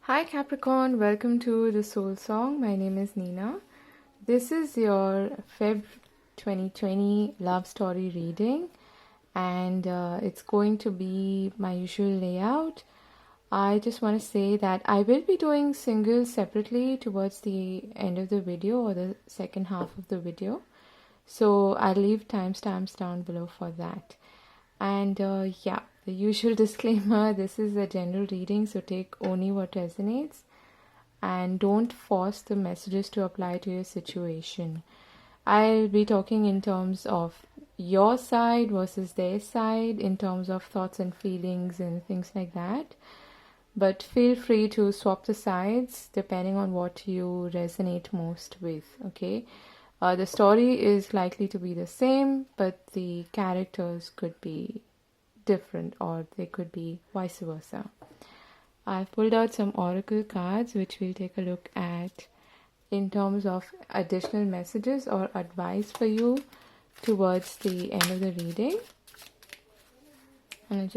Hi Capricorn, welcome to the Soul Song. My name is Nina. This is your Feb 2020 love story reading, and it's going to be my usual layout. I just want to say that I will be doing singles separately towards the end of the video or the second half of the video. So I'll leave timestamps down below for that. And yeah, the usual disclaimer, this is a general reading, so take only what resonates and don't force the messages to apply to your situation. I'll be talking in terms of your side versus their side, in terms of thoughts and feelings and things like that. But feel free to swap the sides depending on what you resonate most with, okay? The story is likely to be the same, but the characters could be different, or they could be vice versa. I've pulled out some oracle cards which we'll take a look at in terms of additional messages or advice for you towards the end of the reading. And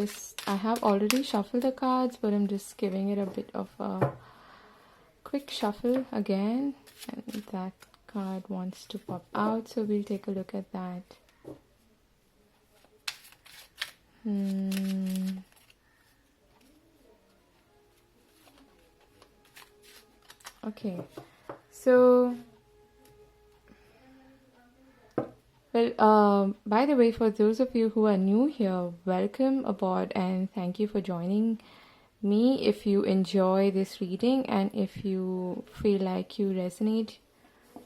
I have already shuffled the cards, but I'm just giving it a bit of a quick shuffle again, and that card wants to pop out, so we'll take a look at that. Okay, so well, by the way, for those of you who are new here, welcome aboard and thank you for joining me. If you enjoy this reading and if you feel like you resonate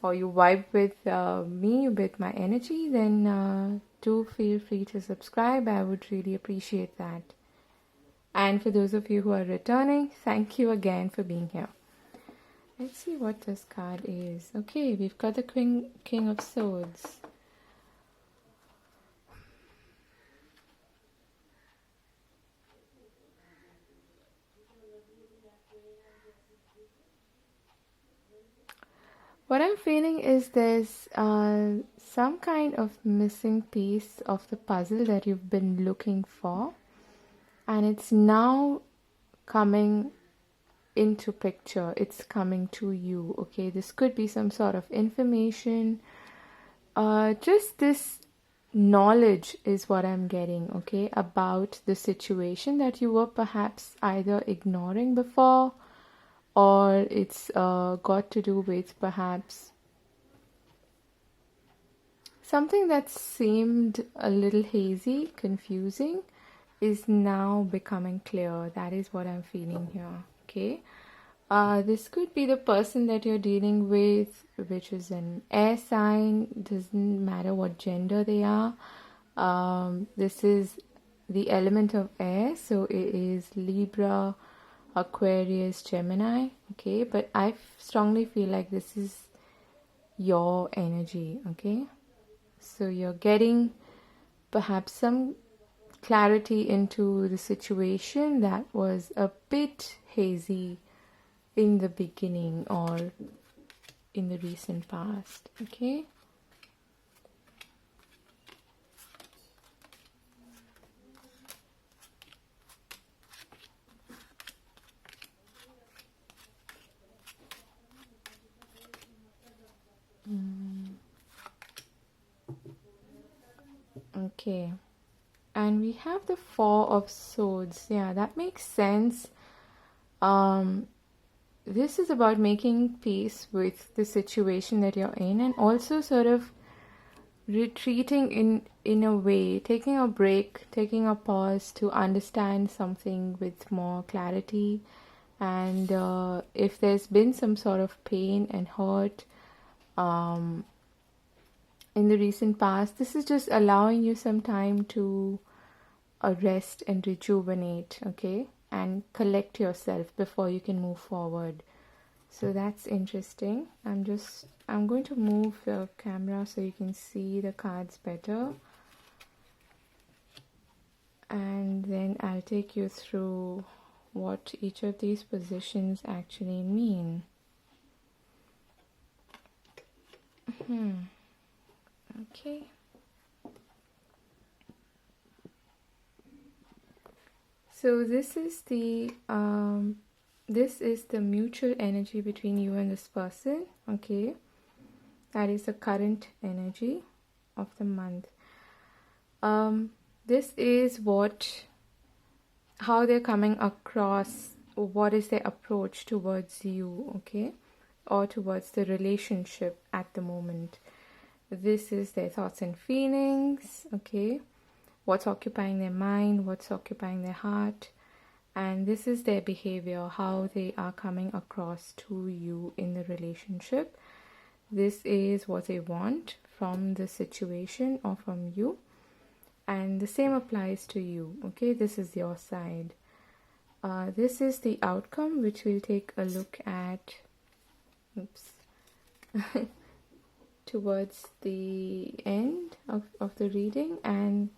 or you vibe with me, with my energy, then do feel free to subscribe. I would really appreciate that. And for those of you who are returning, thank you again for being here. Let's see what this card is. Okay, we've got the King of Swords. What I'm feeling is there's some kind of missing piece of the puzzle that you've been looking for, and it's now coming into picture. It's coming to you. Okay, this could be some sort of information. Just this knowledge is what I'm getting, okay, about the situation that you were perhaps either ignoring before, or it's got to do with perhaps something that seemed a little hazy, confusing, is now becoming clear. That is what I'm feeling here, okay? This could be the person that you're dealing with, which is an air sign. Doesn't matter what gender they are. This is the element of air, so it is Libra, Aquarius, Gemini, okay? But I strongly feel like this is your energy, okay? So you're getting perhaps some clarity into the situation that was a bit hazy in the beginning or in the recent past, okay? Okay, and we have the Four of Swords. Yeah, that makes sense. This is about making peace with the situation that you're in, and also sort of retreating in a way, taking a break, taking a pause to understand something with more clarity. And if there's been some sort of pain and hurt in the recent past, this is just allowing you some time to rest and rejuvenate, okay, and collect yourself before you can move forward. So that's interesting. I'm going to move the camera so you can see the cards better, and then I'll take you through what each of these positions actually mean. Okay. So this is the this is the mutual energy between you and this person, okay? That is the current energy of the month. This is how they're coming across, what is their approach towards you, okay? Or towards the relationship at the moment. This is their thoughts and feelings, okay? What's occupying their mind, what's occupying their heart. And this is their behavior, how they are coming across to you in the relationship. This is what they want from the situation or from you. And the same applies to you, okay? This is your side. This is the outcome, which we'll take a look at towards the end of the reading. And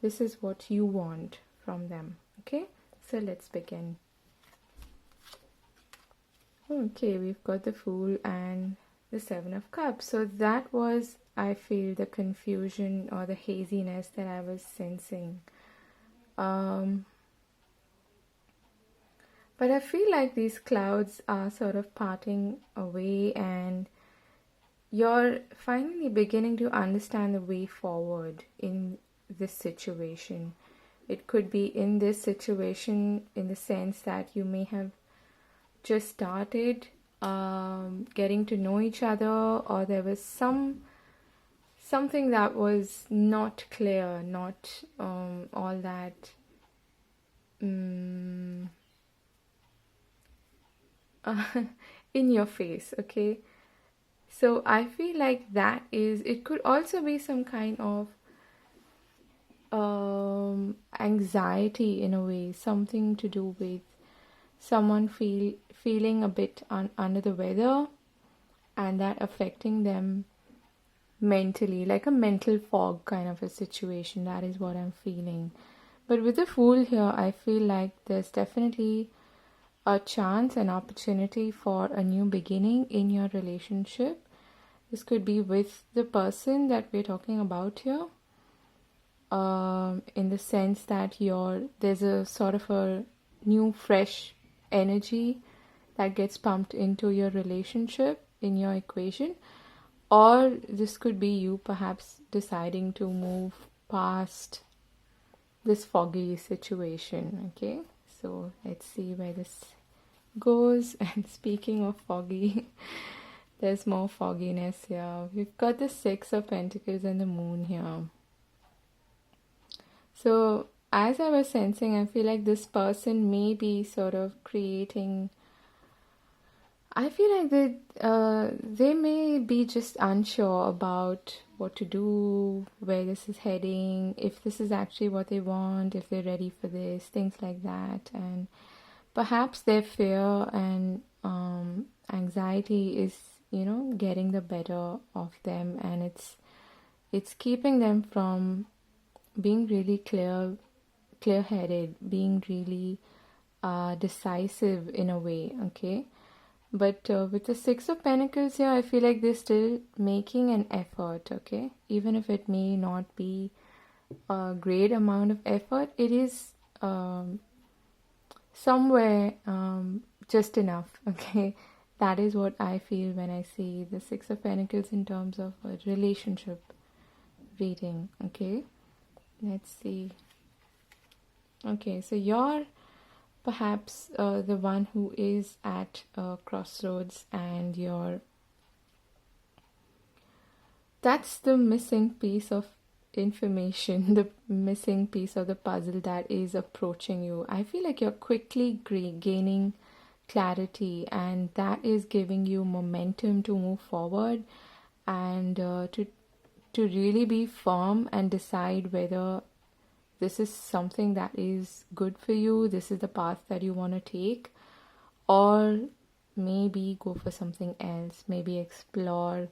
this is what you want from them, okay? So let's begin. Okay, we've got the Fool and the Seven of Cups. So that was, I feel, the confusion or the haziness that I was sensing. But I feel like these clouds are sort of parting away and you're finally beginning to understand the way forward in this situation. It could be in this situation in the sense that you may have just started getting to know each other, or there was something that was not clear, not all that in your face, okay? So I feel like it could also be some kind of anxiety in a way, something to do with someone feeling a bit under the weather, and that affecting them mentally, like a mental fog kind of a situation. That is what I'm feeling. But with the Fool here, I feel like there's definitely a chance, an opportunity for a new beginning in your relationship. This could be with the person that we're talking about here. In the sense that there's a sort of a new fresh energy that gets pumped into your relationship, in your equation. Or this could be you perhaps deciding to move past this foggy situation, okay? So let's see where this goes. And speaking of foggy, there's more fogginess here. We've got the Six of Pentacles and the Moon here. So as I was sensing, I feel like this person may be sort of creating, I feel like they may be just unsure about what to do, where this is heading, if this is actually what they want, if they're ready for this, things like that. And perhaps their fear and anxiety is, getting the better of them, and it's keeping them from being really clear-headed, being really decisive in a way, okay? But with the Six of Pentacles here, I feel like they're still making an effort, okay? Even if it may not be a great amount of effort, it is somewhere just enough, okay? That is what I feel when I see the Six of Pentacles in terms of a relationship reading, okay? Let's see. Okay, so you're perhaps the one who is at a crossroads, and that's the missing piece of information, the missing piece of the puzzle that is approaching you. I feel like you're quickly gaining clarity, and that is giving you momentum to move forward and to really be firm and decide whether this is something that is good for you, this is the path that you want to take, or maybe go for something else, maybe explore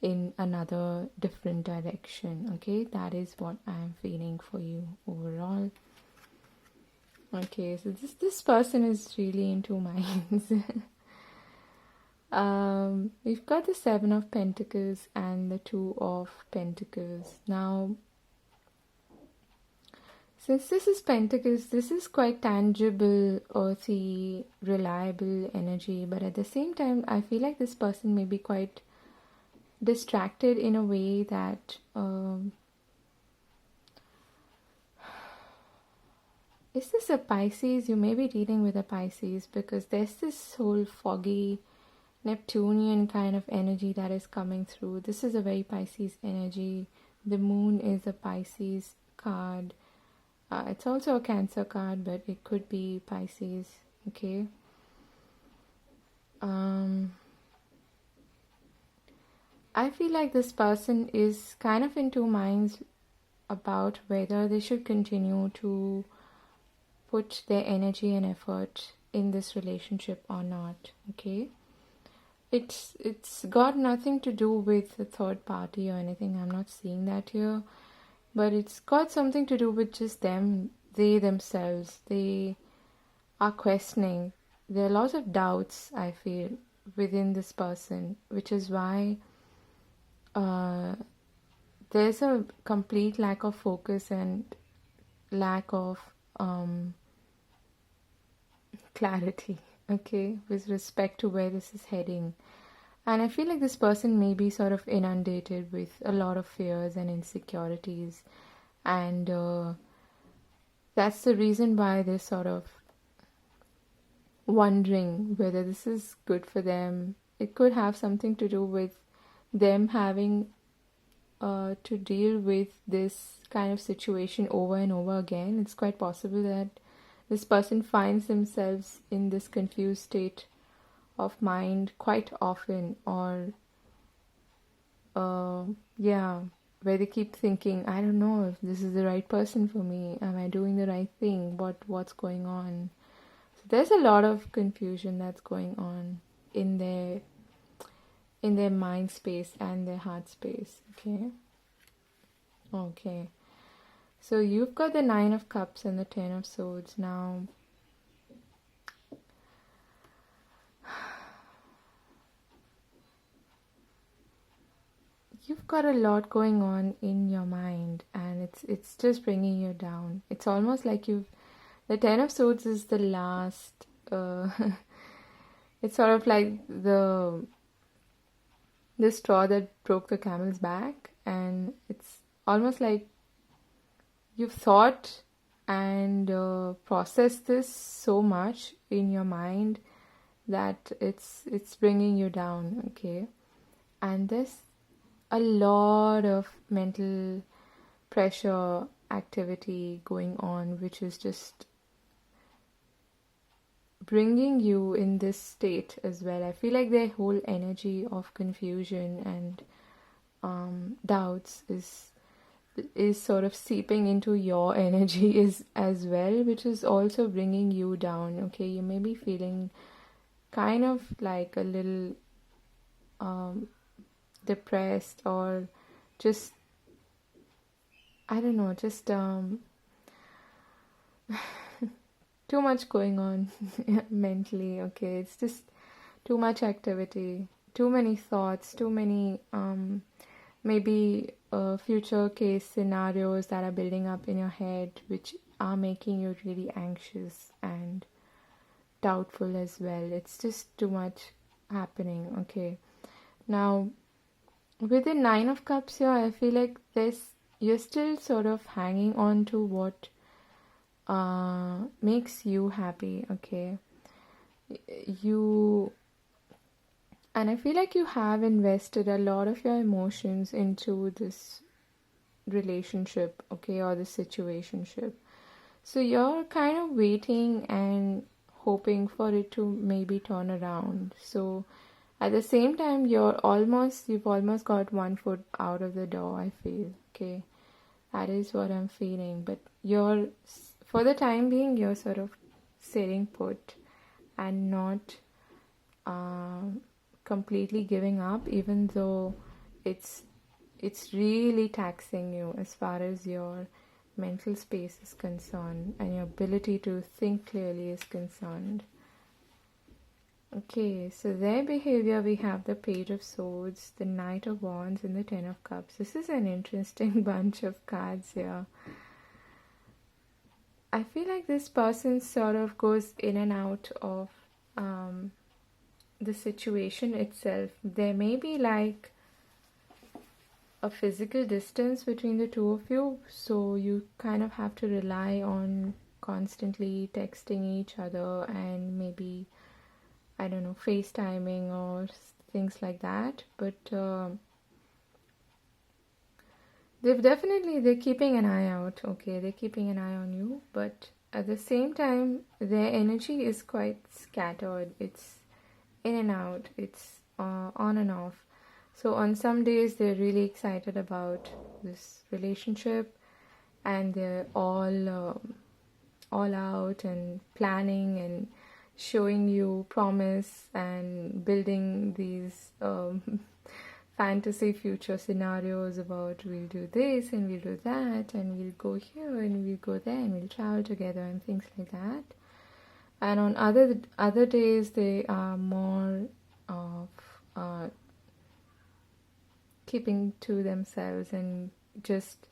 in another different direction, okay? That is what I'm feeling for you overall. Okay, so this person is really into minds. We've got the Seven of Pentacles and the Two of Pentacles. Now, Since this is Pentacles, this is quite tangible, earthy, reliable energy, but at the same time, I feel like this person may be quite distracted in a way that is this a Pisces? You may be dealing with a Pisces because there's this whole foggy Neptunian kind of energy that is coming through. This is a very Pisces energy. The moon is a Pisces card. It's also a Cancer card, but it could be Pisces. Okay. I feel like this person is kind of in two minds about whether they should continue to put their energy and effort in this relationship or not. Okay. It's got nothing to do with a third party or anything. I'm not seeing that here. But it's got something to do with just them, they themselves. They are questioning. There are lots of doubts, I feel, within this person, which is why there's a complete lack of focus and lack of clarity, okay, with respect to where this is heading. And I feel like this person may be sort of inundated with a lot of fears and insecurities. And that's the reason why they're sort of wondering whether this is good for them. It could have something to do with them having to deal with this kind of situation over and over again. It's quite possible that this person finds themselves in this confused state of mind quite often, or where they keep thinking, I don't know if this is the right person for me. Am I doing the right thing? What's going on? So there's a lot of confusion that's going on in their mind space and their heart space. Okay. So you've got the 9 of Cups and the 10 of Swords now. You've got a lot going on in your mind, and it's just bringing you down. It's almost like the 10 of Swords is the last, it's sort of like the straw that broke the camel's back, and it's almost like you've thought and processed this so much in your mind that it's bringing you down, okay? And there's a lot of mental pressure activity going on, which is just bringing you in this state as well. I feel like their whole energy of confusion and doubts is sort of seeping into your energy as well, which is also bringing you down. Okay, you may be feeling kind of like a little depressed, or just, I don't know, just too much going on mentally. Okay, it's just too much activity, too many thoughts, too many maybe future case scenarios that are building up in your head, which are making you really anxious and doubtful as well. It's just too much happening. Okay, now with the 9 of Cups here, I feel like you're still sort of hanging on to what makes you happy. Okay, and I feel like you have invested a lot of your emotions into this relationship, okay, or the situationship. So you're kind of waiting and hoping for it to maybe turn around. So at the same time, you've almost got one foot out of the door, I feel. Okay, that is what I'm feeling. But for the time being, you're sort of sitting put and not completely giving up, even though it's really taxing you as far as your mental space is concerned and your ability to think clearly is concerned. Okay, so their behavior, we have the Page of Swords, the Knight of Wands, and the Ten of Cups. This is an interesting bunch of cards here. I feel like this person sort of goes in and out of the situation itself. There may be like a physical distance between the two of you, so you kind of have to rely on constantly texting each other and maybe, I don't know, FaceTiming or things like that. But they're keeping an eye out, okay? They're keeping an eye on you, but at the same time, their energy is quite scattered. It's in and out, it's on and off. So on some days, they're really excited about this relationship and they're all out and planning and showing you promise and building these fantasy future scenarios about we'll do this and we'll do that and we'll go here and we'll go there and we'll travel together and things like that. And on other days, they are more of keeping to themselves and just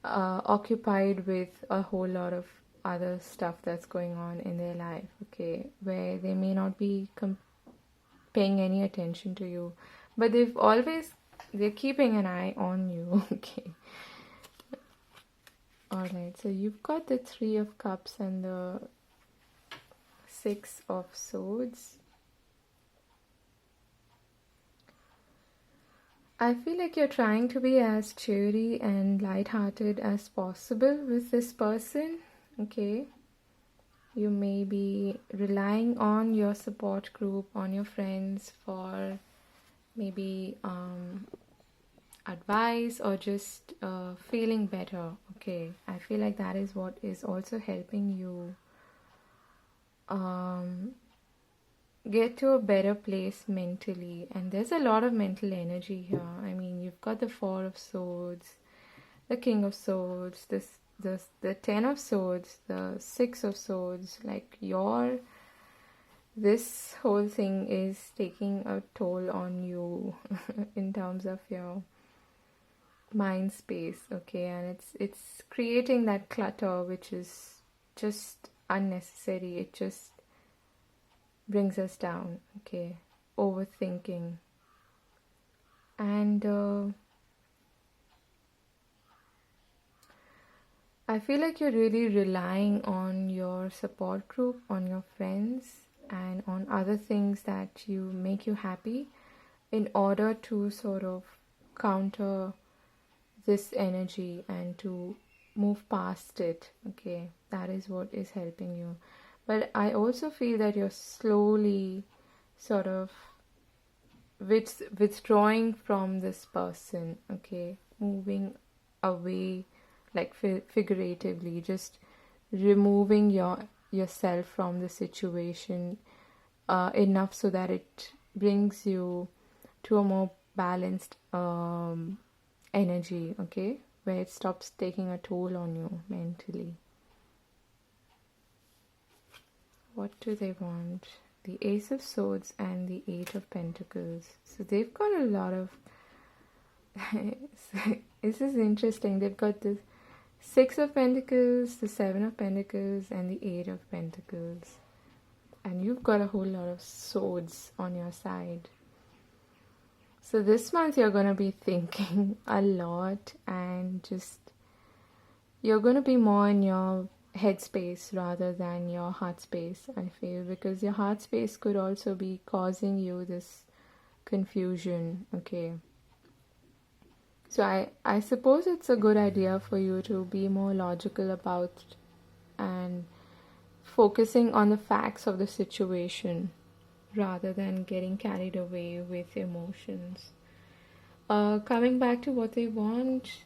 occupied with a whole lot of other stuff that's going on in their life, okay, where they may not be paying any attention to you, but they're keeping an eye on you, okay. Alright, so you've got the 3 of Cups and the 6 of Swords. I feel like you're trying to be as cheery and lighthearted as possible with this person, okay? You may be relying on your support group, on your friends for maybe advice or just feeling better, okay? I feel like that is what is also helping you get to a better place mentally. And there's a lot of mental energy here. I mean, you've got the 4 of Swords, the King of Swords, the 10 of Swords, the 6 of Swords. Like this whole thing is taking a toll on you in terms of your mind space, okay? And it's creating that clutter which is just unnecessary. It just brings us down, okay? Overthinking. And I feel like you're really relying on your support group, on your friends, and on other things that make you happy in order to sort of counter this energy and to move past it, okay? That is what is helping you. But I also feel that you're slowly sort of withdrawing from this person, okay? Moving away, like figuratively, just removing yourself from the situation enough so that it brings you to a more balanced energy, okay? Where it stops taking a toll on you mentally. What do they want? The Ace of Swords and the 8 of Pentacles. So they've got a lot of... This is interesting. They've got the 6 of Pentacles, the 7 of Pentacles, and the 8 of Pentacles. And you've got a whole lot of swords on your side. So this month you're going to be thinking a lot and just... You're going to be more in your headspace rather than your heart space, I feel, because your heart space could also be causing you this confusion, okay? So I suppose it's a good idea for you to be more logical about and focusing on the facts of the situation rather than getting carried away with emotions. Coming back to what they want,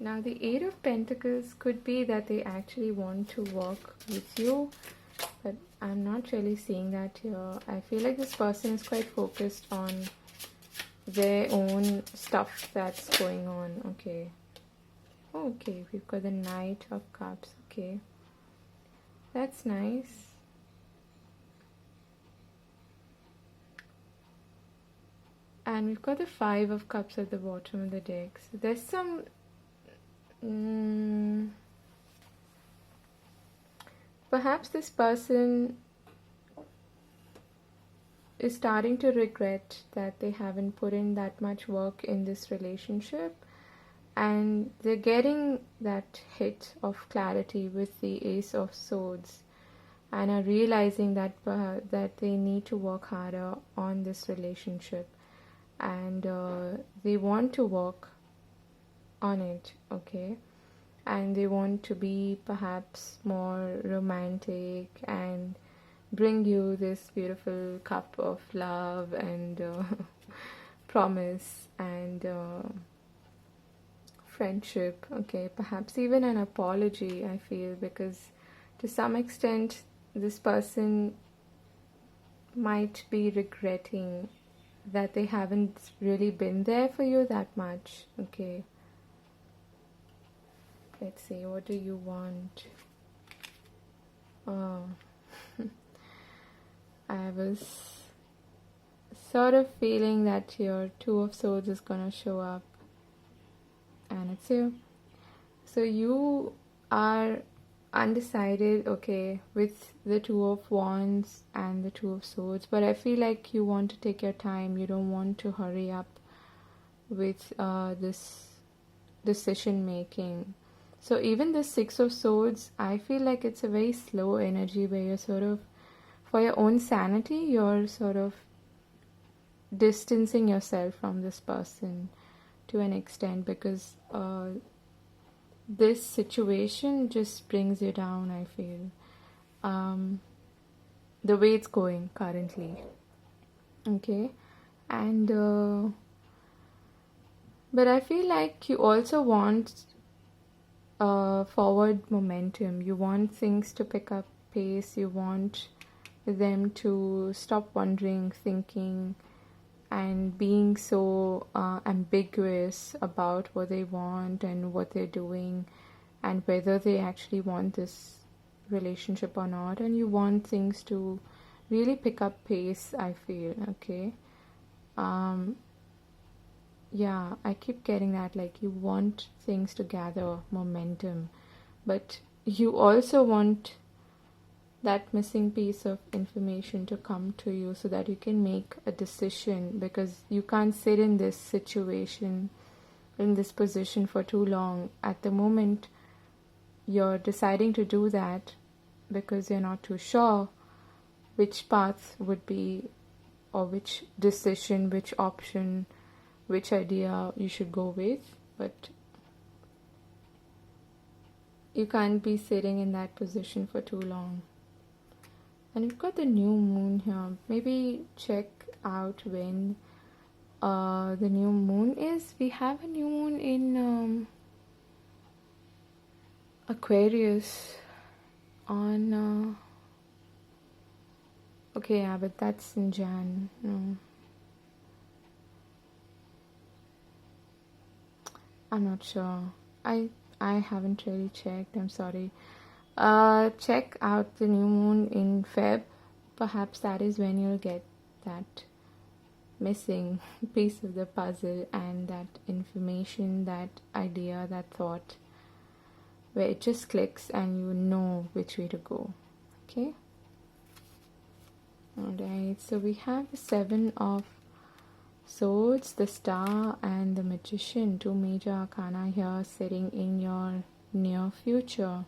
now the 8 of Pentacles could be that they actually want to work with you, but I'm not really seeing that here. I feel like this person is quite focused on their own stuff that's going on, okay? Okay, we've got the Knight of Cups, okay? That's nice. And we've got the Five of Cups at the bottom of the deck. So there's some perhaps this person is starting to regret that they haven't put in that much work in this relationship, and they're getting that hit of clarity with the Ace of Swords, and are realizing that that they need to work harder on this relationship, and they want to work on it, okay, and they want to be perhaps more romantic and bring you this beautiful cup of love and promise and friendship, okay, perhaps even an apology, I feel, because to some extent this person might be regretting that they haven't really been there for you that much, okay. Let's see, what do you want? Oh, I was sort of feeling that your Two of Swords is gonna show up, and it's you. So you are undecided, okay, with the Two of Wands and the Two of Swords, but I feel like you want to take your time. You don't want to hurry up with this decision making. So even the Six of Swords, I feel like it's a very slow energy where you're sort of, for your own sanity, you're sort of distancing yourself from this person to an extent, because this situation just brings you down, I feel. The way it's going currently. Okay. And but I feel like you also want forward momentum. You want things to pick up pace. You want them to stop wondering, thinking, and being so ambiguous about what they want and what they're doing and whether they actually want this relationship or not. And you want things to really pick up pace, I feel, okay. Yeah, I keep getting that, like, you want things to gather momentum, but you also want that missing piece of information to come to you so that you can make a decision, because you can't sit in this situation, in this position for too long. At the moment, you're deciding to do that because you're not too sure which path would be, or which decision, which option, which idea you should go with, but you can't be sitting in that position for too long. And we've got the new moon here. Maybe check out when the new moon is. We have a new moon in Aquarius on okay, yeah, but that's in Jan. No, I'm not sure. I haven't really checked. I'm sorry. Check out the new moon in Feb. Perhaps that is when you'll get that missing piece of the puzzle and that information, that idea, that thought, where it just clicks and you know which way to go. Okay? Alright, so we have the Seven of Swords, the Star, and the Magician, two major arcana here sitting in your near future.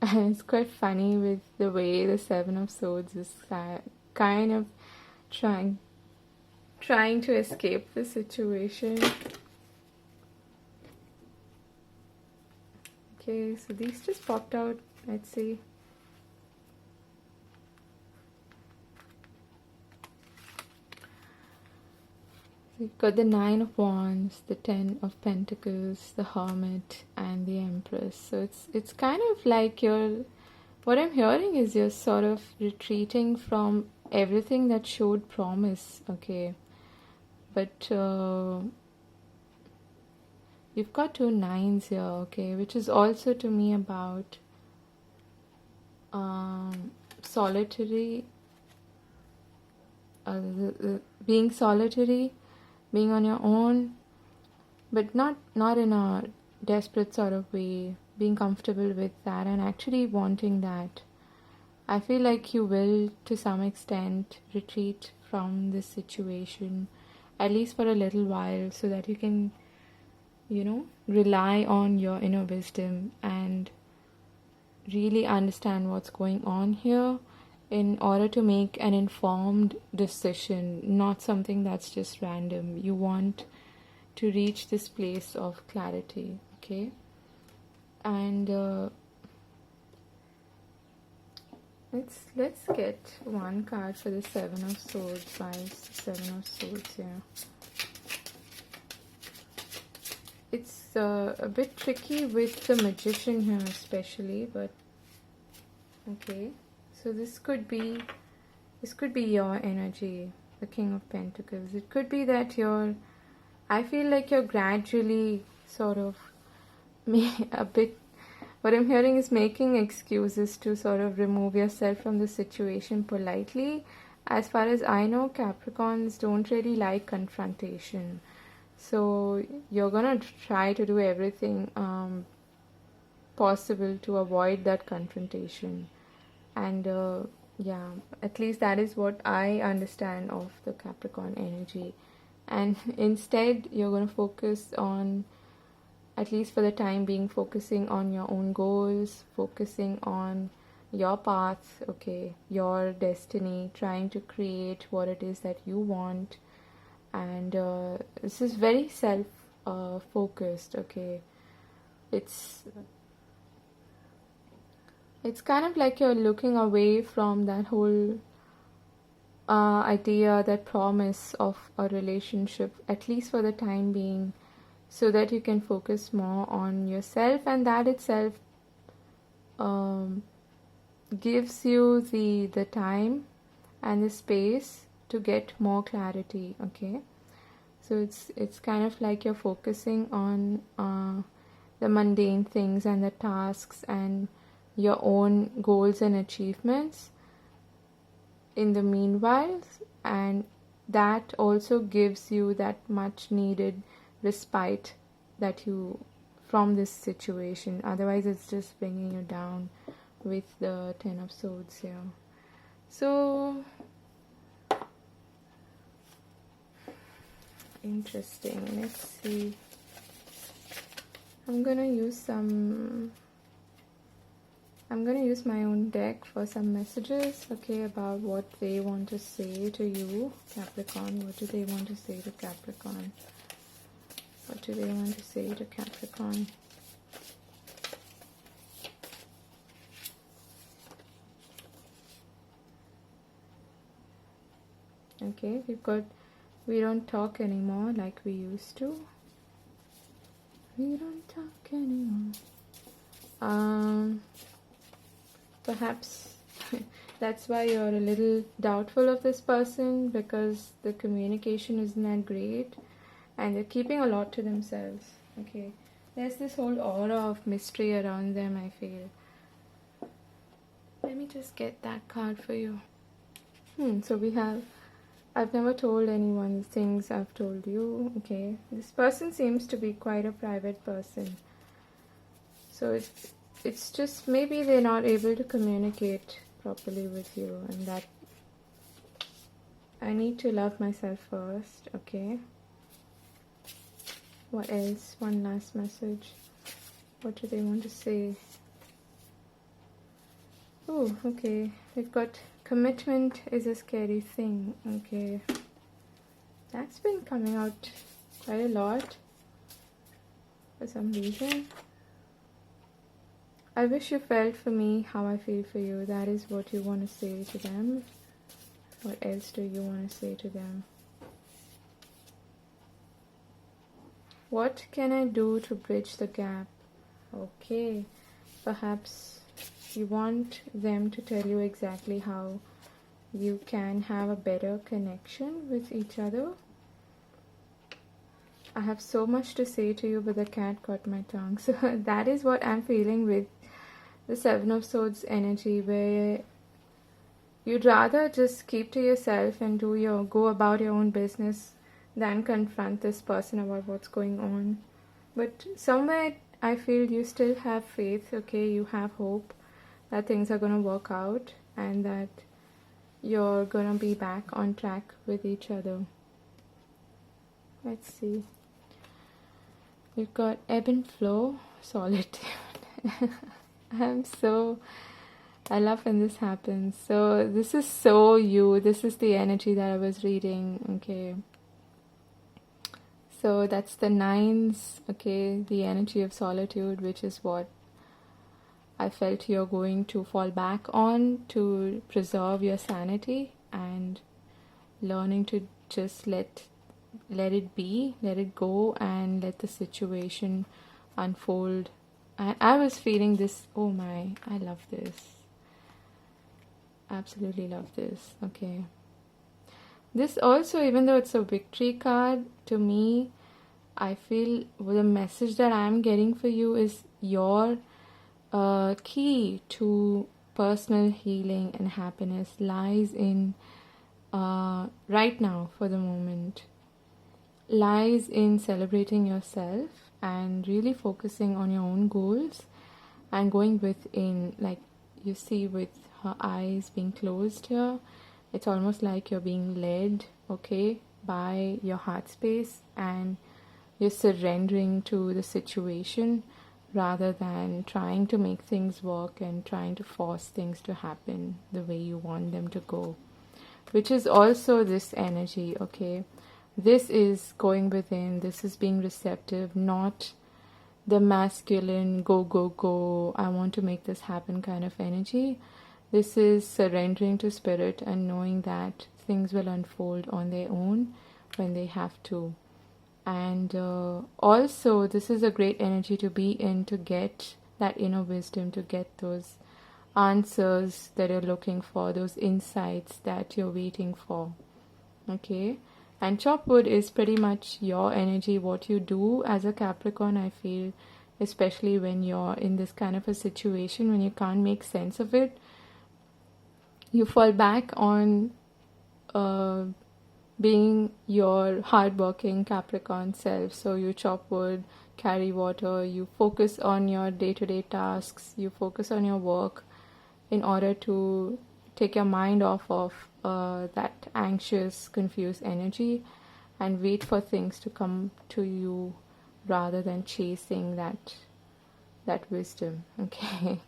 And it's quite funny with the way the Seven of Swords is kind of trying to escape the situation. Okay, so these just popped out. Let's see. We've got the Nine of Wands, the Ten of Pentacles, the Hermit, and the Empress. So it's kind of like what I'm hearing is you're sort of retreating from everything that showed promise, okay. But you've got two nines here, okay, which is also to me about solitary being solitary, being on your own, but not in a desperate sort of way, being comfortable with that and actually wanting that. I feel like you will, to some extent, retreat from this situation, at least for a little while, so that you can, rely on your inner wisdom and really understand what's going on here in order to make an informed decision, not something that's just random. You want to reach this place of clarity, okay? And let's get one card for the Seven of Swords. Why is the Seven of Swords here? It's a bit tricky with the Magician here especially, but okay. So this could be your energy, the King of Pentacles. It could be that I feel like you're gradually sort of a bit, what I'm hearing is making excuses to sort of remove yourself from the situation politely. As far as I know, Capricorns don't really like confrontation. So you're gonna try to do everything possible to avoid that confrontation. And yeah, at least that is what I understand of the Capricorn energy. And instead, you're gonna focus on, at least for the time being, focusing on your own goals, focusing on your path, okay, your destiny, trying to create what it is that you want. And this is very self-focused, okay. It's kind of like you're looking away from that whole idea, that promise of a relationship, at least for the time being, so that you can focus more on yourself, and that itself gives you the time and the space to get more clarity, okay. So it's kind of like you're focusing on the mundane things and the tasks and your own goals and achievements in the meanwhile, and that also gives you that much needed respite from this situation. Otherwise it's just bringing you down with the Ten of Swords here. So interesting. Let's see. I'm gonna use my own deck for some messages, okay, about what they want to say to you, Capricorn. What do they want to say to Capricorn? What do they want to say to Capricorn? Okay, we've got, we don't talk anymore like we used to. We don't talk anymore. Perhaps that's why you're a little doubtful of this person, because the communication isn't that great and they're keeping a lot to themselves. Okay, there's this whole aura of mystery around them, I feel. Let me just get that card for you. So we have, I've never told anyone the things I've told you. Okay, this person seems to be quite a private person. So it's just maybe they're not able to communicate properly with you, and that I need to love myself first, okay? What else? One last message. What do they want to say? Oh, okay. We've got commitment is a scary thing, okay? That's been coming out quite a lot for some reason. I wish you felt for me how I feel for you. That is what you want to say to them. What else do you want to say to them? What can I do to bridge the gap? Okay, perhaps you want them to tell you exactly how you can have a better connection with each other. I have so much to say to you, but the cat caught my tongue. So that is what I'm feeling with the Seven of Swords energy, where you'd rather just keep to yourself and go about your own business than confront this person about what's going on. But somewhere I feel you still have faith, okay? You have hope that things are gonna work out and that you're gonna be back on track with each other. Let's see. You've got ebb and flow, solitude. I love when this happens. So this is so you. This is the energy that I was reading. Okay. So that's the nines. Okay. The energy of solitude, which is what I felt you're going to fall back on to preserve your sanity and learning to just let it be, let it go, and let the situation unfold. I was feeling this. Oh my, I love this. Absolutely love this. Okay. This also, even though it's a victory card, to me, I feel the message that I'm getting for you is your key to personal healing and happiness lies in right now, for the moment, lies in celebrating yourself and really focusing on your own goals and going within. Like you see with her eyes being closed here, it's almost like you're being led, okay, by your heart space, and you're surrendering to the situation rather than trying to make things work and trying to force things to happen the way you want them to go, which is also this energy, okay? This is going within, this is being receptive, not the masculine go, go, go, I want to make this happen kind of energy. This is surrendering to spirit and knowing that things will unfold on their own when they have to. And also, this is a great energy to be in, to get that inner wisdom, to get those answers that you're looking for, those insights that you're waiting for. Okay? And chop wood is pretty much your energy, what you do as a Capricorn, I feel, especially when you're in this kind of a situation, when you can't make sense of it. You fall back on being your hardworking Capricorn self. So you chop wood, carry water, you focus on your day-to-day tasks, you focus on your work in order to take your mind off of that anxious, confused energy and wait for things to come to you rather than chasing that wisdom. Okay.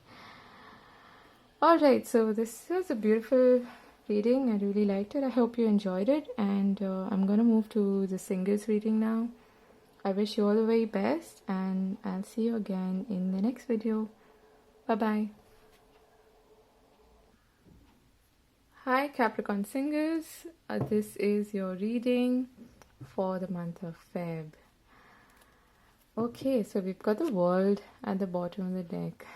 Alright, so this was a beautiful reading. I really liked it. I hope you enjoyed it, and I'm gonna move to the singles reading now. I wish you all the very best, and I'll see you again in the next video. Bye bye. Hi Capricorn singles, this is your reading for the month of Feb. Okay, so we've got the world at the bottom of the deck.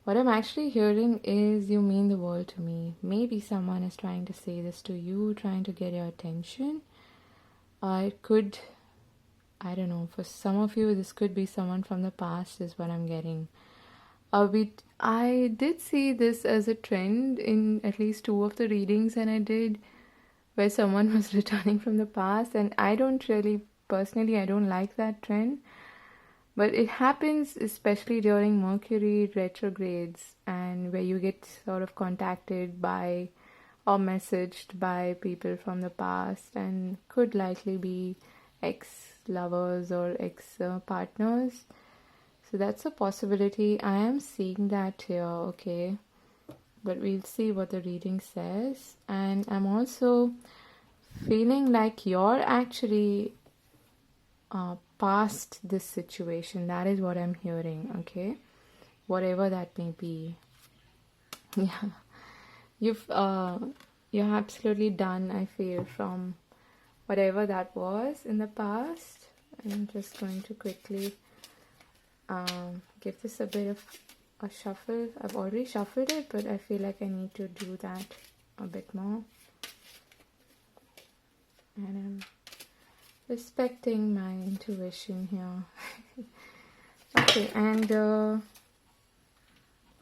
What I'm actually hearing is you mean the world to me. Maybe someone is trying to say this to you, trying to get your attention. It could, I don't know, for some of you, this could be someone from the past is what I'm getting. I did see this as a trend in at least 2 of the readings that I did, where someone was returning from the past, and I don't like that trend. But it happens especially during Mercury retrogrades, and where you get sort of contacted by or messaged by people from the past, and could likely be ex-lovers or ex-partners. So that's a possibility. I am seeing that here, okay? But we'll see what the reading says. And I'm also feeling like you're actually past this situation. That is what I'm hearing, okay? Whatever that may be. Yeah. You're absolutely done, I feel, from whatever that was in the past. I'm just going to quickly give this a bit of a shuffle. I've already shuffled it, but I feel like I need to do that a bit more. And I'm respecting my intuition here. Okay, and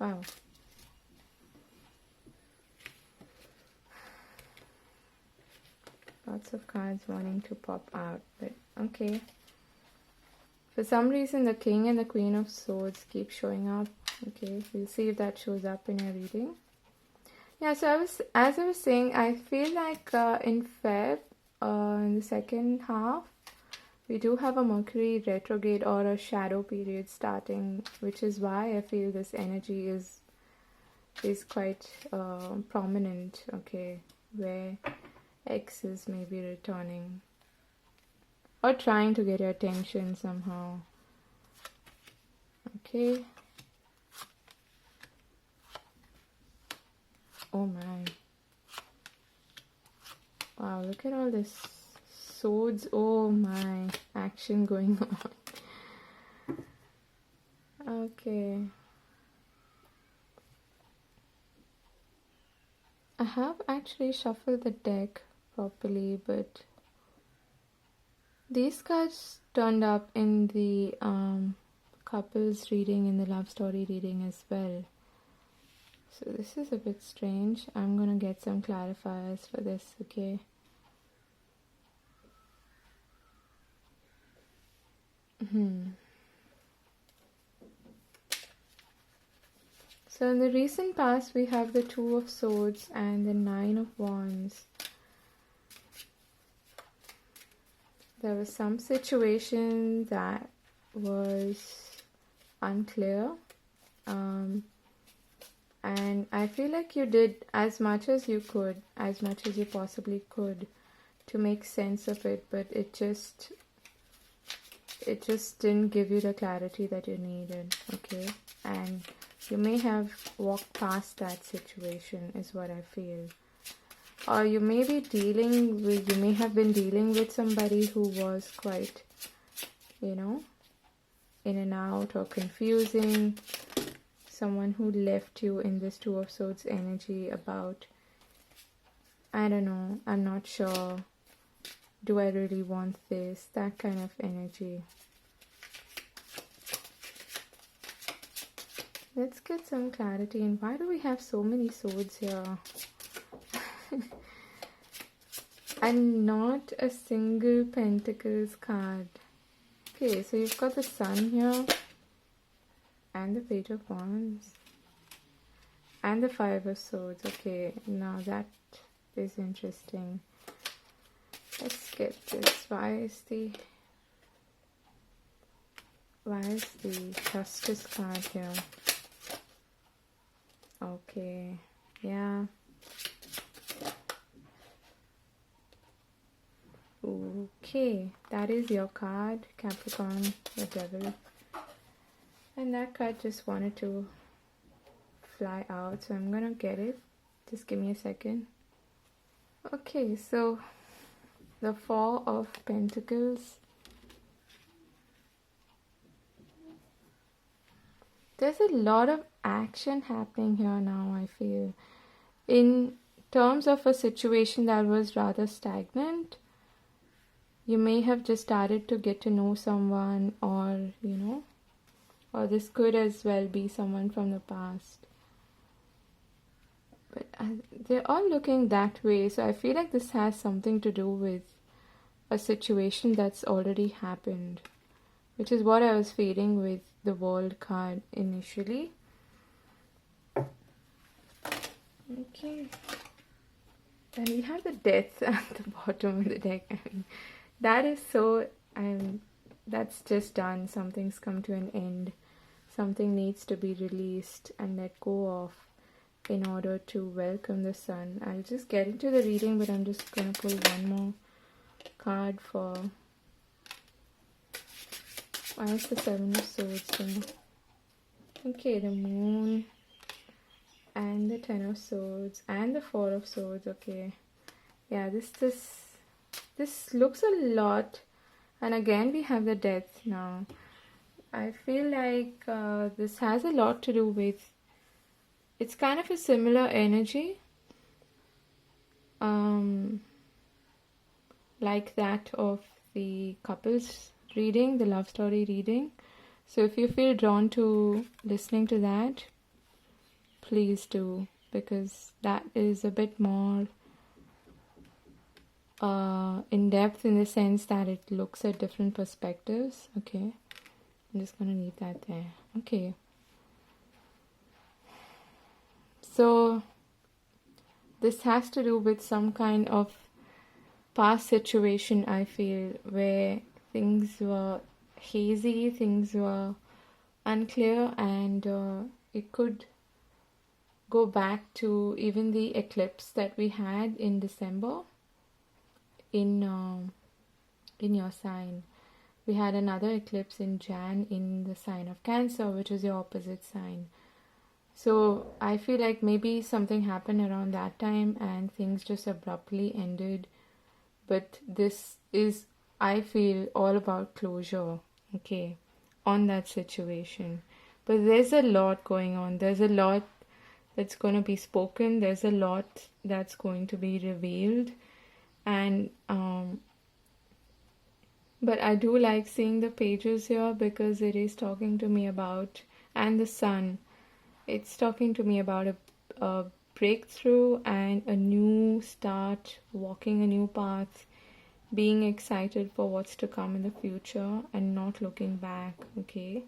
wow. Lots of cards wanting to pop out, but okay. For some reason, the King and the Queen of Swords keep showing up. Okay, we'll see if that shows up in your reading. Yeah, so as I was saying, I feel like in Feb, in the second half, we do have a Mercury retrograde or a shadow period starting, which is why I feel this energy is quite prominent, okay, where exes may be returning or trying to get your attention somehow. Okay. Oh my. Wow, look at all this swords. Oh my, action going on. Okay. I have actually shuffled the deck properly, but these cards turned up in the couples reading, in the love story reading as well. So this is a bit strange. I'm gonna get some clarifiers for this, okay? So in the recent past, we have the Two of Swords and the Nine of Wands. There was some situation that was unclear. And I feel like you did as much as you could, as much as you possibly could, to make sense of it, but it just didn't give you the clarity that you needed, okay? And you may have walked past that situation, is what I feel. Or you may have been dealing with somebody who was quite, in and out or confusing. Someone who left you in this Two of Swords energy about, I don't know, I'm not sure, do I really want this, that kind of energy. Let's get some clarity. And why do we have so many swords here? And not a single Pentacles card. Okay, so you've got the Sun here. And the Page of Wands. And the Five of Swords. Okay, now that is interesting. Let's get this. Why is the Justice card here? Okay, yeah. Okay, that is your card, Capricorn, the Devil. And that card just wanted to fly out, so I'm gonna get it. Just give me a second. Okay, so the Four of Pentacles. There's a lot of action happening here now, I feel. In terms of a situation that was rather stagnant, you may have just started to get to know someone, or, or this could as well be someone from the past. But they're all looking that way, so I feel like this has something to do with a situation that's already happened, which is what I was feeling with the World card initially. Okay. And we have the Death at the bottom of the deck. I mean, that is so... that's just done. Something's come to an end. Something needs to be released and let go of in order to welcome the Sun. I'll just get into the reading, but I'm just going to pull one more card for... Why is the Seven of Swords there? Okay, the Moon and the Ten of Swords and the Four of Swords. Okay, yeah, this looks a lot. And again, we have the Death now. I feel like this has a lot to do with... It's kind of a similar energy. Like that of the couples reading, the love story reading. So if you feel drawn to listening to that, please do. Because that is a bit more in depth in the sense that it looks at different perspectives. Okay, I'm just gonna leave that there. Okay, so this has to do with some kind of past situation, I feel, where things were hazy, things were unclear, and it could go back to even the eclipse that we had in December in your sign. We had another eclipse in Jan in the sign of Cancer, which is your opposite sign. So I feel like maybe something happened around that time and things just abruptly ended. But this is, I feel, all about closure, okay, on that situation. But there's a lot going on. There's a lot that's going to be spoken. There's a lot that's going to be revealed. And but I do like seeing the pages here because it is talking to me about, and the sun, it's talking to me about a breakthrough and a new start, walking a new path, being excited for what's to come in the future and not looking back, okay?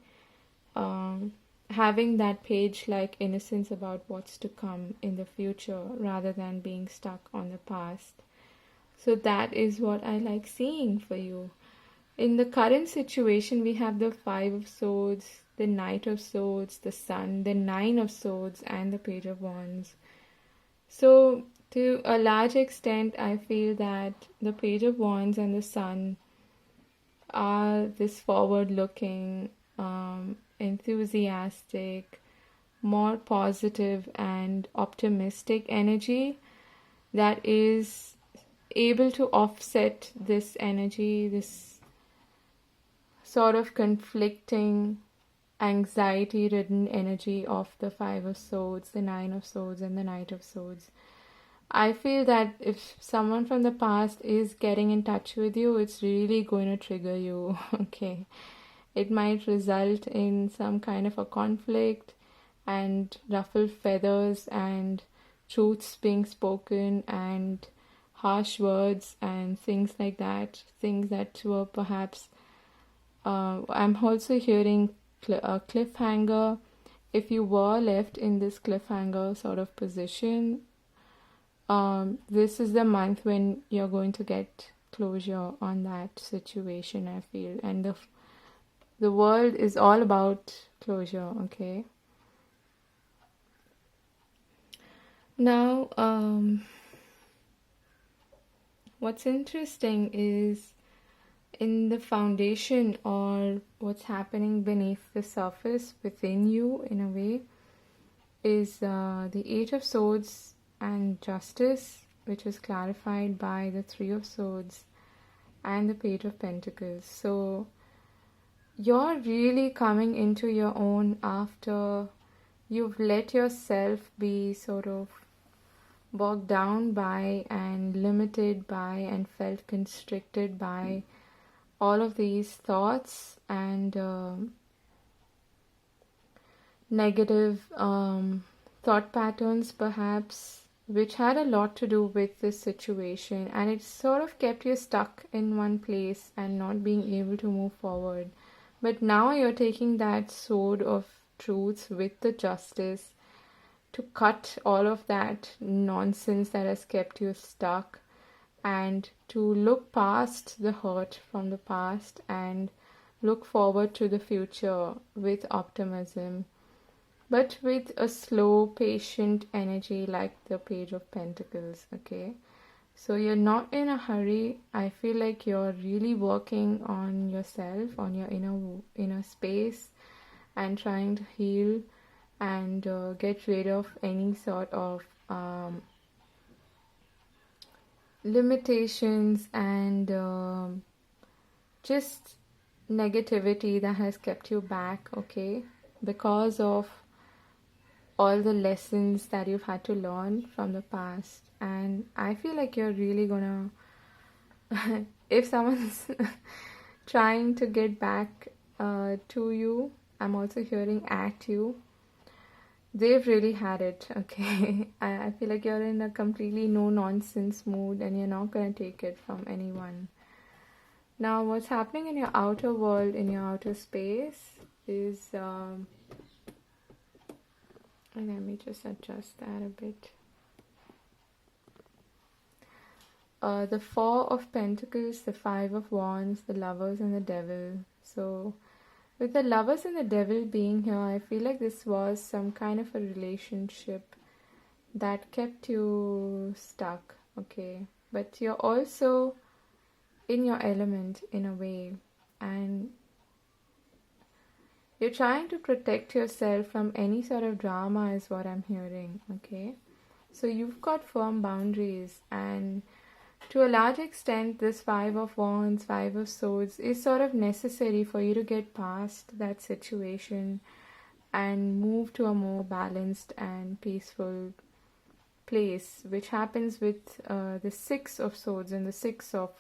Having that page like innocence about what's to come in the future rather than being stuck on the past. So that is what I like seeing for you. In the current situation, we have the Five of Swords, the Knight of Swords, the Sun, the Nine of Swords, and the Page of Wands. So, to a large extent, I feel that the Page of Wands and the Sun are this forward-looking, enthusiastic, more positive and optimistic energy that is able to offset this energy, this sort of conflicting, anxiety-ridden energy of the Five of Swords, the Nine of Swords, and the Knight of Swords. I feel that if someone from the past is getting in touch with you, it's really going to trigger you, okay? It might result in some kind of a conflict and ruffled feathers and truths being spoken and harsh words and things like that, things that were perhaps I'm also hearing a cliffhanger. If you were left in this cliffhanger sort of position, this is the month when you're going to get closure on that situation, I feel. And the world is all about closure, okay? Now, what's interesting is in the foundation or what's happening beneath the surface within you in a way is the Eight of Swords and Justice, which is clarified by the Three of Swords and the Page of Pentacles. So you're really coming into your own after you've let yourself be sort of bogged down by and limited by and felt constricted by all of these thoughts and negative thought patterns perhaps, which had a lot to do with this situation, and it sort of kept you stuck in one place and not being able to move forward. But now you're taking that sword of truth with the justice to cut all of that nonsense that has kept you stuck and to look past the hurt from the past and look forward to the future with optimism, but with a slow, patient energy like the Page of Pentacles, okay? So you're not in a hurry. I feel like you're really working on yourself, on your inner space, and trying to heal and get rid of any sort of limitations and just negativity that has kept you back, okay, because of all the lessons that you've had to learn from the past. And I feel like you're really gonna if someone's trying to get back to you, I'm also hearing at you, they've really had it, okay? I feel like you're in a completely no-nonsense mood and you're not going to take it from anyone. Now, what's happening in your outer world, in your outer space, is... let me just adjust that a bit. The Four of Pentacles, the Five of Wands, the Lovers, and the Devil. So, with the Lovers and the Devil being here, I feel like this was some kind of a relationship that kept you stuck, okay? But you're also in your element in a way, and you're trying to protect yourself from any sort of drama is what I'm hearing, okay? So you've got firm boundaries, and to a large extent, this Five of Wands, Five of Swords is sort of necessary for you to get past that situation and move to a more balanced and peaceful place, which happens with the Six of Swords and the Six of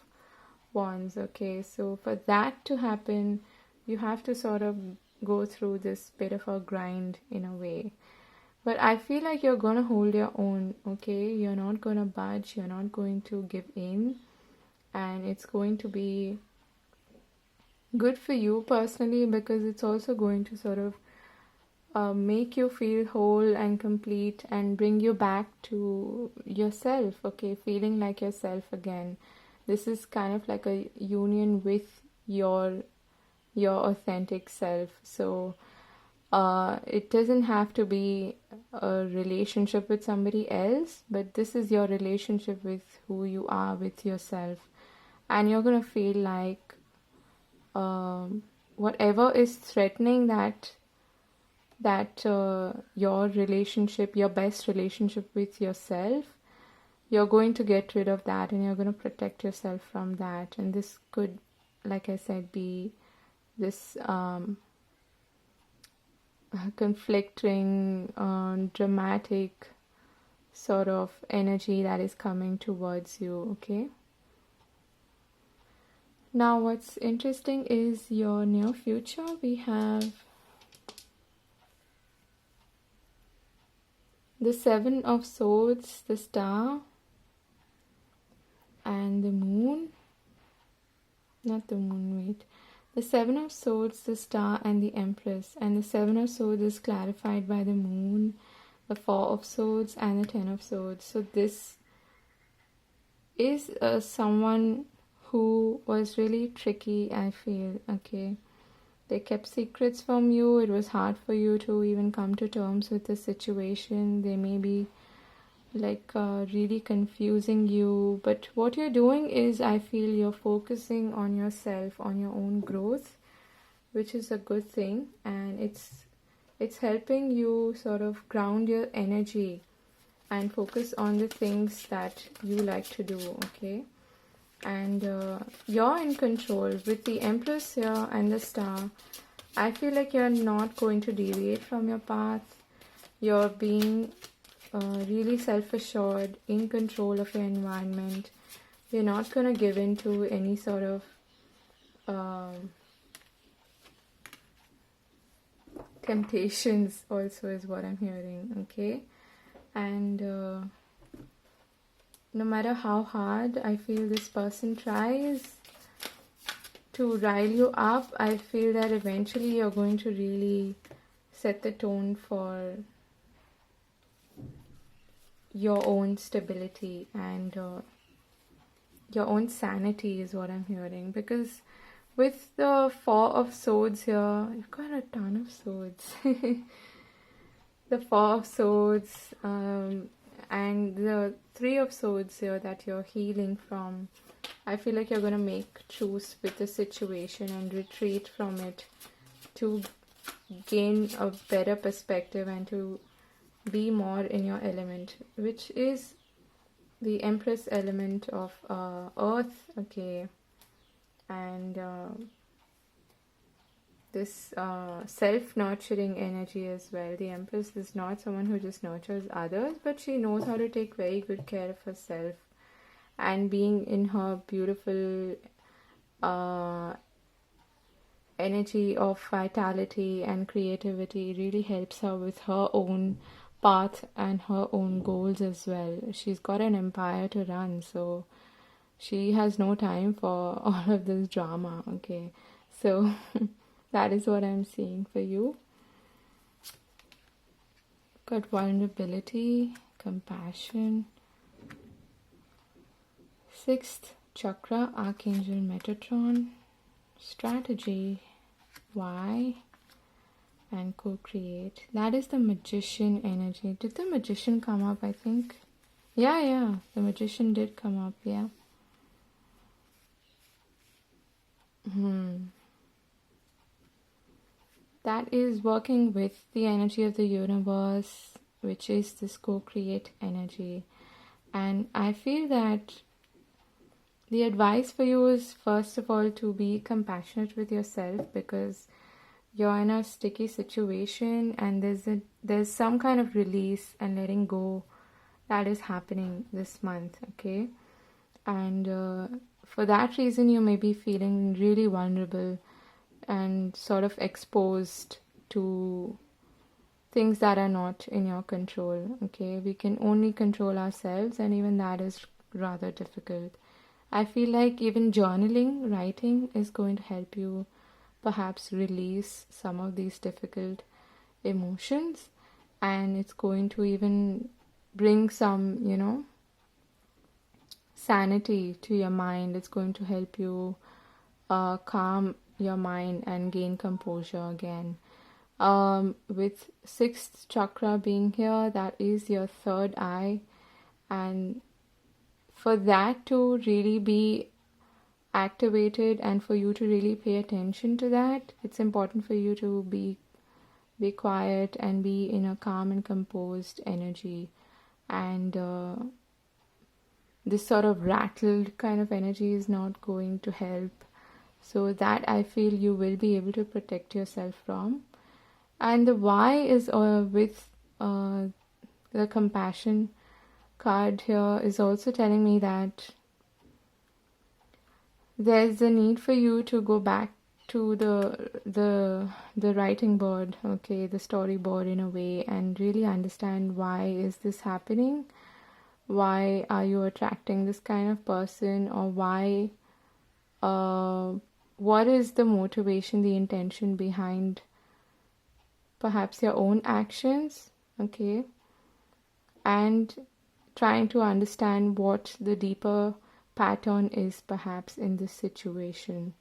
Wands, okay? So for that to happen, you have to sort of go through this bit of a grind in a way. But I feel like you're going to hold your own, okay? You're not going to budge. You're not going to give in. And it's going to be good for you personally, because it's also going to sort of make you feel whole and complete and bring you back to yourself, okay? Feeling like yourself again. This is kind of like a union with your authentic self. So it doesn't have to be a relationship with somebody else, but this is your relationship with who you are, with yourself. And you're going to feel like whatever is threatening that your relationship, your best relationship with yourself, you're going to get rid of that, and you're going to protect yourself from that. And this could, like I said, be this conflicting, dramatic sort of energy that is coming towards you, okay? Now, what's interesting is your near future. We have the Seven of Swords, the Star, and the Moon. Not the Moon, wait. The Seven of Swords, the Star, and the Empress. And the Seven of Swords is clarified by the Moon, the Four of Swords, and the Ten of Swords. So this is someone who was really tricky, I feel, okay? They kept secrets from you. It was hard for you to even come to terms with the situation. They may be like really confusing you, but what you're doing is, I feel you're focusing on yourself, on your own growth, which is a good thing, and it's helping you sort of ground your energy and focus on the things that you like to do, okay? And you're in control with the Empress here and the Star. I feel like you're not going to deviate from your path. You're being really self-assured, in control of your environment. You're not going to give in to any sort of temptations also, is what I'm hearing, okay? And no matter how hard I feel this person tries to rile you up, I feel that eventually you're going to really set the tone for your own stability and your own sanity, is what I'm hearing. Because with the Four of Swords here, you've got a ton of swords. The Four of Swords and the Three of Swords here that you're healing from. I feel like you're going to make truce with the situation and retreat from it to gain a better perspective and to be more in your element, which is the Empress element of Earth, okay? And this self-nurturing energy as well. The Empress is not someone who just nurtures others, but she knows how to take very good care of herself. And being in her beautiful energy of vitality and creativity really helps her with her own path and her own goals as well. She's got an empire to run, so she has no time for all of this drama. Okay, so that is what I'm seeing for you. Got vulnerability, compassion. Sixth chakra, Archangel Metatron. Strategy, why, and co-create. That is the Magician energy. Did the Magician come up? I think. Yeah, the Magician did come up. Yeah. That is working with the energy of the universe, which is this co-create energy. And I feel that the advice for you is, first of all, to be compassionate with yourself, because you're in a sticky situation and there's some kind of release and letting go that is happening this month, okay? And for that reason, you may be feeling really vulnerable and sort of exposed to things that are not in your control, okay? We can only control ourselves, and even that is rather difficult. I feel like even journaling, writing is going to help you perhaps release some of these difficult emotions, and it's going to even bring some, sanity to your mind. It's going to help you calm your mind and gain composure again. With sixth chakra being here, that is your third eye, and for that to really be activated and for you to really pay attention to that, it's important for you to be quiet and be in a calm and composed energy. And this sort of rattled kind of energy is not going to help. So that I feel you will be able to protect yourself from. And the why is with the compassion card here is also telling me that there's a need for you to go back to the writing board, okay, the storyboard in a way, and really understand why is this happening, why are you attracting this kind of person, or why what is the motivation, the intention behind perhaps your own actions, okay, and trying to understand what the deeper pattern is perhaps in this situation.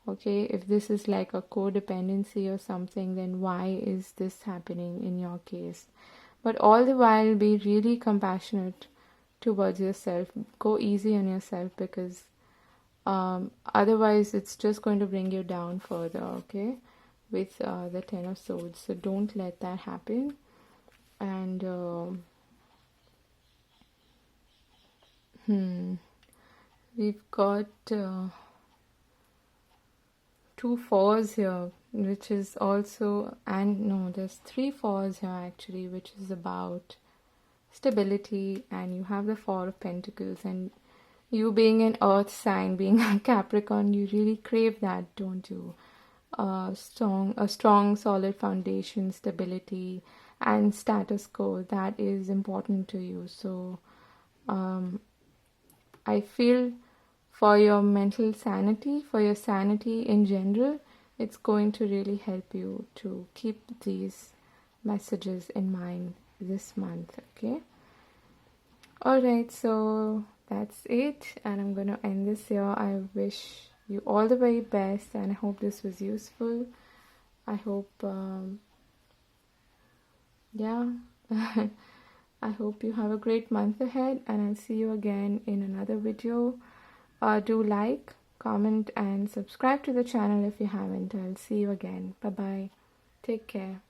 Okay, if this is like a codependency or something, then why is this happening in your case? But all the while, be really compassionate towards yourself. Go easy on yourself, because otherwise it's just going to bring you down further, okay, with the Ten of Swords. So don't let that happen. And we've got 2 fours here, which is also, and no, there's 3 fours here actually, which is about stability. And you have the Four of Pentacles, and you being an earth sign, being a Capricorn, you really crave that, don't you? A strong solid foundation, stability and status quo, that is important to you. So I feel for your mental sanity, for your sanity in general, it's going to really help you to keep these messages in mind this month, okay? Alright, so that's it, and I'm going to end this here. I wish you all the very best, and I hope this was useful. I hope, I hope you have a great month ahead, and I'll see you again in another video. Do like, comment, and subscribe to the channel if you haven't. I'll see you again. Bye-bye. Take care.